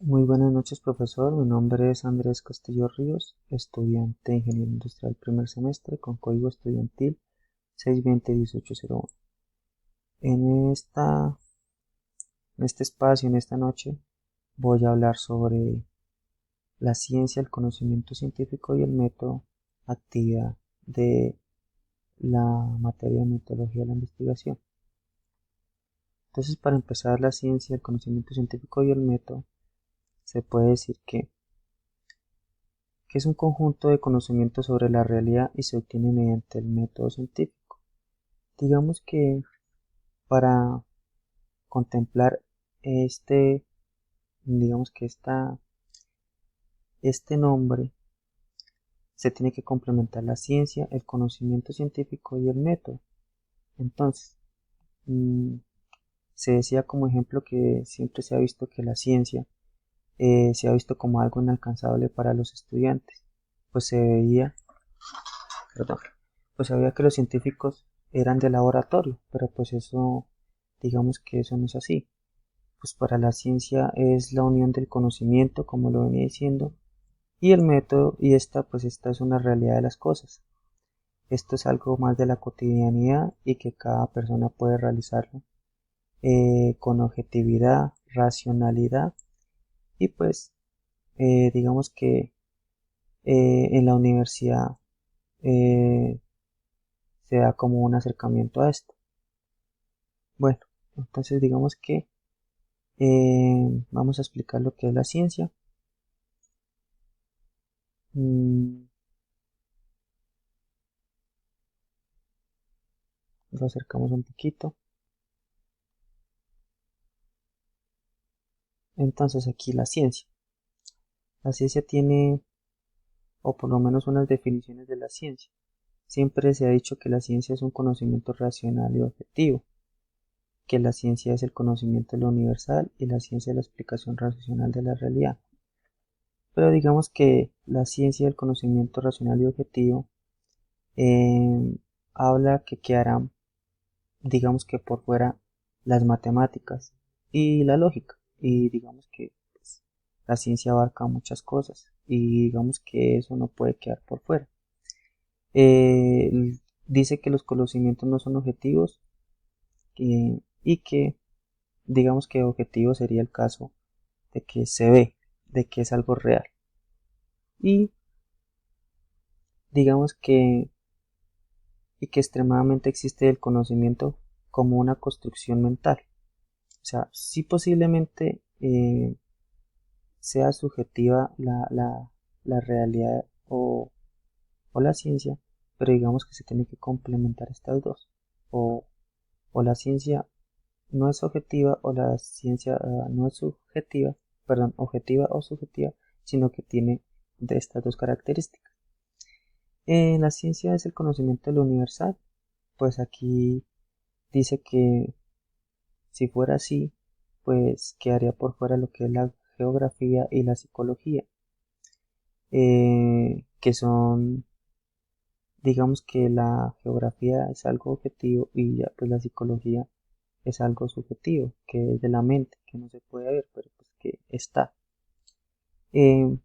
Muy buenas noches, profesor. Mi nombre es Andrés Castillo Ríos, estudiante de Ingeniería Industrial primer semestre con código estudiantil 620-1801. En en este espacio, en esta noche, voy a hablar sobre la ciencia, el conocimiento científico y el método, actividad de la materia de metodología de la investigación. Entonces, para empezar, la ciencia, el conocimiento científico y el método, se puede decir que es un conjunto de conocimientos sobre la realidad y se obtiene mediante el método científico. Digamos que para contemplar este, digamos que este nombre se tiene que complementar la ciencia, el conocimiento científico y el método. Entonces, mm, se decía como ejemplo que siempre se ha visto que la ciencia se ha visto como algo inalcanzable para los estudiantes, pues se veía, perdón, pues sabía que los científicos eran de laboratorio, pero pues eso, digamos que eso no es así. Pues para la ciencia es la unión del conocimiento, como lo venía diciendo, y el método, y esta es una realidad de las cosas. Esto es algo más de la cotidianidad y que cada persona puede realizarlo con objetividad, racionalidad, y pues digamos que en la universidad eh, se da como un acercamiento a esto. Bueno, entonces digamos que vamos a explicar lo que es la ciencia. Mm, lo acercamos un poquito. Entonces aquí la ciencia. La ciencia tiene, o por lo menos unas definiciones de la ciencia. Siempre se ha dicho que la ciencia es un conocimiento racional y objetivo, que la ciencia es el conocimiento de lo universal y la ciencia es la explicación racional de la realidad. Pero digamos que la ciencia del conocimiento racional y objetivo eh, habla que quedarán, digamos que por fuera las matemáticas y la lógica. Y digamos que pues, la ciencia abarca muchas cosas y digamos que eso no puede quedar por fuera. Dice que los conocimientos no son objetivos y que digamos que objetivo sería el caso de que se ve, de que es algo real. Y digamos que extremadamente existe el conocimiento como una construcción mental. O sea, sí posiblemente sea subjetiva la realidad o la ciencia, pero digamos que se tiene que complementar estas dos. O, o la ciencia no es objetiva o la ciencia no es subjetiva, perdón, objetiva o subjetiva, sino que tiene de estas dos características. La ciencia es el conocimiento de lo universal, pues aquí dice que si fuera así, pues quedaría por fuera lo que es la geografía y la psicología, que son, digamos que la geografía es algo objetivo y ya pues la psicología es algo subjetivo, que es de la mente, que no se puede ver, pero pues que está. Eh,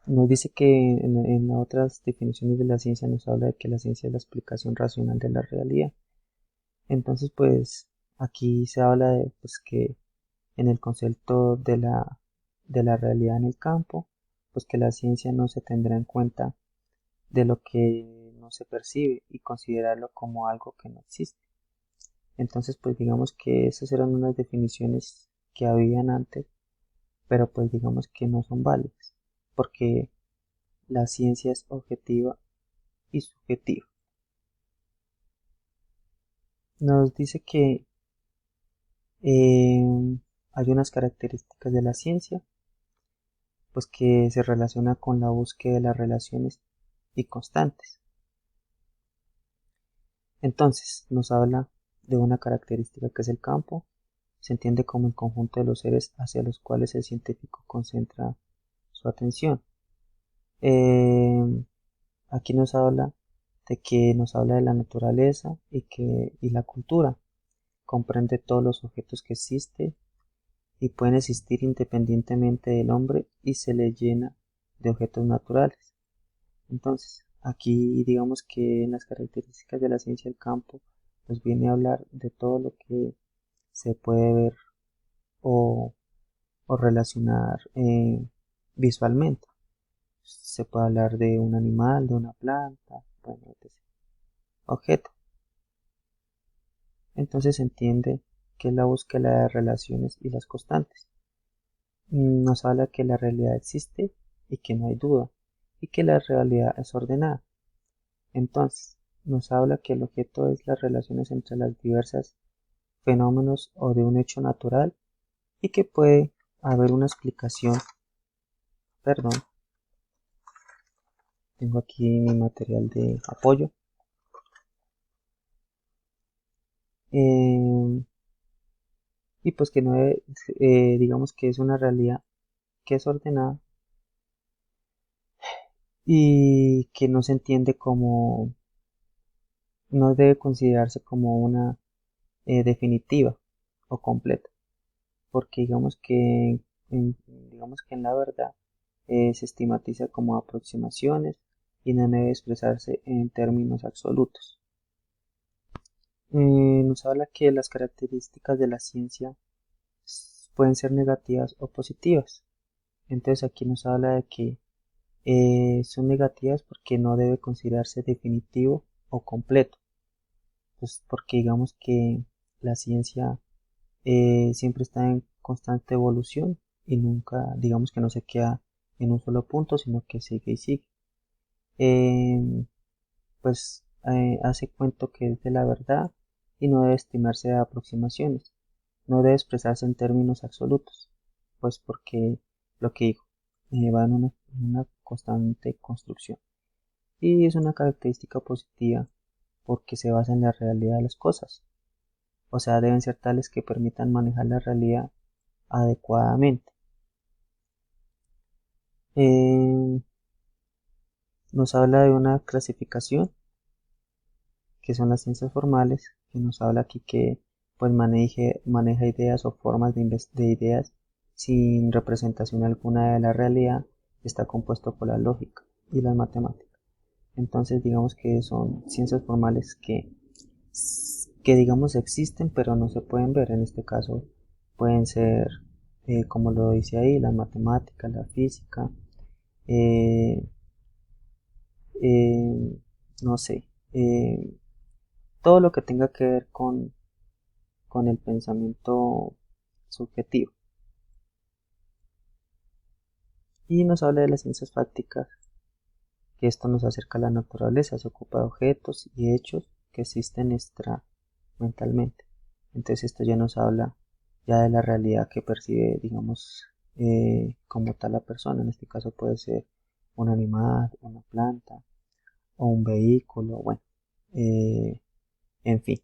Nos dice que en otras definiciones de la ciencia nos habla de que la ciencia es la explicación racional de la realidad. Entonces, pues aquí se habla de pues, que en el concepto de la realidad en el campo, pues que la ciencia no se tendrá en cuenta de lo que no se percibe y considerarlo como algo que no existe. Entonces, pues digamos que esas eran unas definiciones que habían antes, pero pues digamos que no son válidas, porque la ciencia es objetiva y subjetiva. Nos dice que hay unas características de la ciencia, pues que se relaciona con la búsqueda de las relaciones y constantes. Entonces, nos habla de una característica que es el campo. Se entiende como el conjunto de los seres hacia los cuales el científico concentra su atención. Eh, Aquí nos habla de la naturaleza y la cultura. Comprende todos los objetos que existen y pueden existir independientemente del hombre y se les llena de objetos naturales. Entonces, aquí digamos que en las características de la ciencia del campo nos viene a hablar de todo lo que se puede ver o, o relacionar visualmente. Se puede hablar de un animal, de una planta, bueno, etc. Objeto. Entonces se entiende que es la búsqueda de relaciones y las constantes. Nos habla que la realidad existe y que no hay duda, y que la realidad es ordenada. Entonces, nos habla que el objeto es las relaciones entre las diversas fenómenos o de un hecho natural y que puede haber una explicación. Perdón, tengo aquí mi material de apoyo. Eh, y pues que no es, digamos que es una realidad que es ordenada y que no se entiende como, no debe considerarse como una definitiva o completa, porque digamos que en la verdad se estigmatiza como aproximaciones y no debe expresarse en términos absolutos. Nos habla que las características de la ciencia pueden ser negativas o positivas. Entonces aquí nos habla de que son negativas porque no debe considerarse definitivo o completo. Pues porque digamos que la ciencia siempre está en constante evolución y nunca, digamos que no se queda en un solo punto, sino que sigue y sigue. Pues hace cuento que es de la verdad y no debe estimarse de aproximaciones, no debe expresarse en términos absolutos, pues porque lo que digo va en una constante construcción y es una característica positiva porque se basa en la realidad de las cosas, o sea, deben ser tales que permitan manejar la realidad adecuadamente. Eh, Nos habla de una clasificación que son las ciencias formales, que nos habla aquí que pues maneja ideas o formas de ideas sin representación alguna de la realidad, está compuesto por la lógica y las matemáticas. Entonces digamos que son ciencias formales que digamos existen pero no se pueden ver. En este caso pueden ser, como lo dice ahí, las matemáticas, la física, eh, eh, no sé, todo lo que tenga que ver con el pensamiento subjetivo. Y nos habla de las ciencias fácticas, que esto nos acerca a la naturaleza, se ocupa de objetos y hechos que existen extramentalmente. Entonces esto ya nos habla ya de la realidad que percibe, digamos, como tal la persona. En este caso puede ser un animal, una planta o un vehículo, bueno, eh, en fin.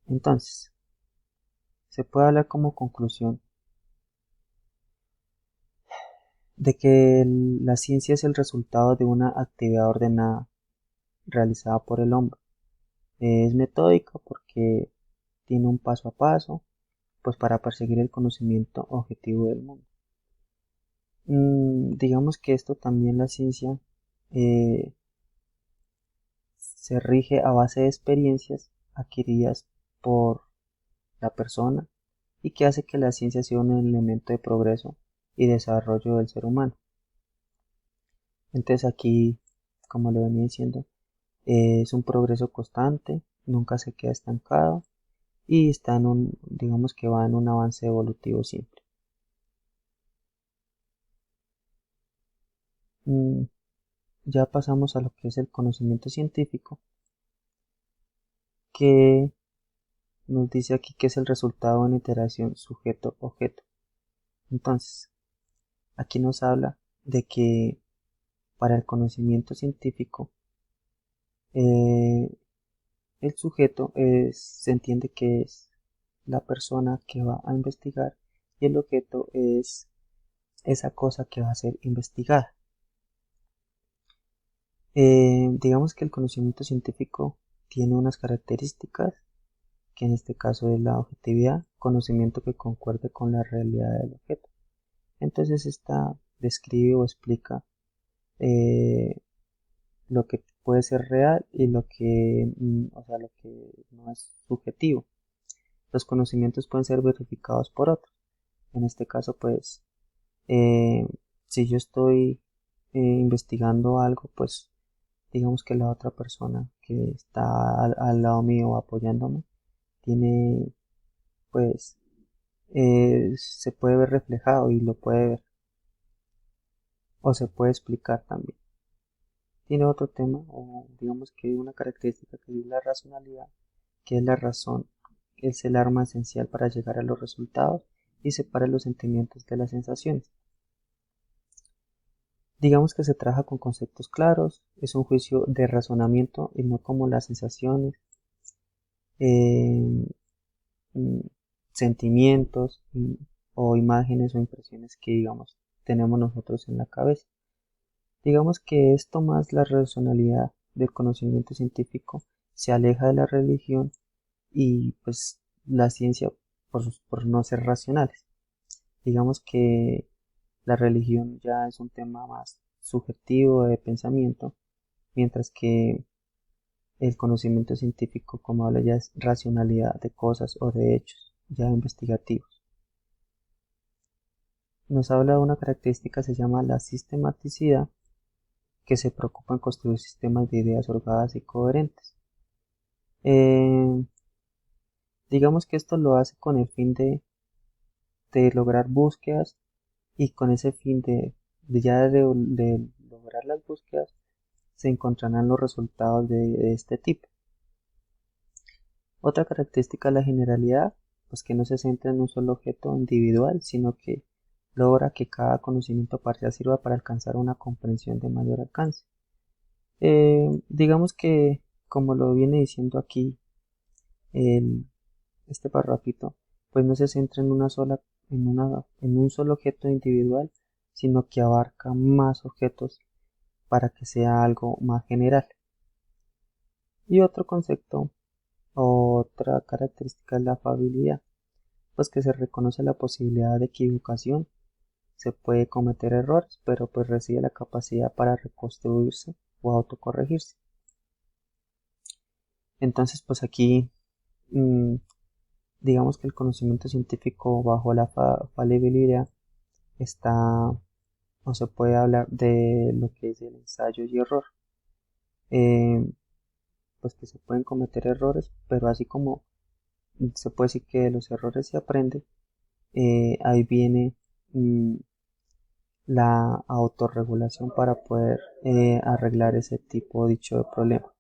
Entonces, se puede hablar como conclusión de que la ciencia es el resultado de una actividad ordenada realizada por el hombre. Es metódica porque tiene un paso a paso, pues para perseguir el conocimiento objetivo del mundo. Digamos que esto también la ciencia eh, se rige a base de experiencias adquiridas por la persona y que hace que la ciencia sea un elemento de progreso y desarrollo del ser humano. Entonces aquí, como le venía diciendo, es un progreso constante, nunca se queda estancado y está en digamos que va en un avance evolutivo siempre. Mm, ya pasamos a lo que es el conocimiento científico, que nos dice aquí que es el resultado de una interacción sujeto-objeto. Entonces, aquí nos habla de que para el conocimiento científico, eh, el sujeto se entiende que es la persona que va a investigar y el objeto es esa cosa que va a ser investigada. Digamos que el conocimiento científico tiene unas características que en este caso es la objetividad, conocimiento que concuerde con la realidad del objeto. Entonces esta describe o explica lo que puede ser real y lo que, o sea, lo que no es subjetivo. Los conocimientos pueden ser verificados por otros. En este caso, pues, eh, si yo estoy investigando algo, pues digamos que la otra persona que está al lado mío apoyándome tiene, pues, se puede ver reflejado y lo puede ver o se puede explicar también. Tiene otro tema, o digamos que una característica que es la racionalidad, que es la razón, es el arma esencial para llegar a los resultados y separa los sentimientos de las sensaciones. Digamos que se trabaja con conceptos claros, es un juicio de razonamiento y no como las sensaciones, eh, mm, sentimientos o imágenes o impresiones que digamos tenemos nosotros en la cabeza. Digamos que esto más la racionalidad del conocimiento científico se aleja de la religión y pues la ciencia por no ser racionales. Digamos que la religión ya es un tema más subjetivo de pensamiento, mientras que el conocimiento científico, como habla, ya es racionalidad de cosas o de hechos, ya investigativos. Nos habla de una característica, se llama la sistematicidad, que se preocupa en construir sistemas de ideas ordenadas y coherentes. Eh, digamos que esto lo hace con el fin de lograr búsquedas y con ese fin de lograr las búsquedas se encontrarán los resultados de este tipo. Otra característica es la generalidad, pues que no se centra en un solo objeto individual, sino que logra que cada conocimiento parcial sirva para alcanzar una comprensión de mayor alcance. Digamos que, como lo viene diciendo aquí el, este parrafito, pues no se centra en en un solo objeto individual, sino que abarca más objetos para que sea algo más general. Y otro concepto, otra característica es la afabilidad, pues que se reconoce la posibilidad de equivocación, se puede cometer errores, pero pues recibe la capacidad para reconstruirse o autocorregirse. Entonces, pues aquí mm, digamos que el conocimiento científico bajo la falibilidad está o se puede hablar de lo que es el ensayo y error. Eh, pues que se pueden cometer errores, pero así como se puede decir que de los errores se aprende, ahí viene mm, la autorregulación para poder arreglar ese tipo dicho de problema.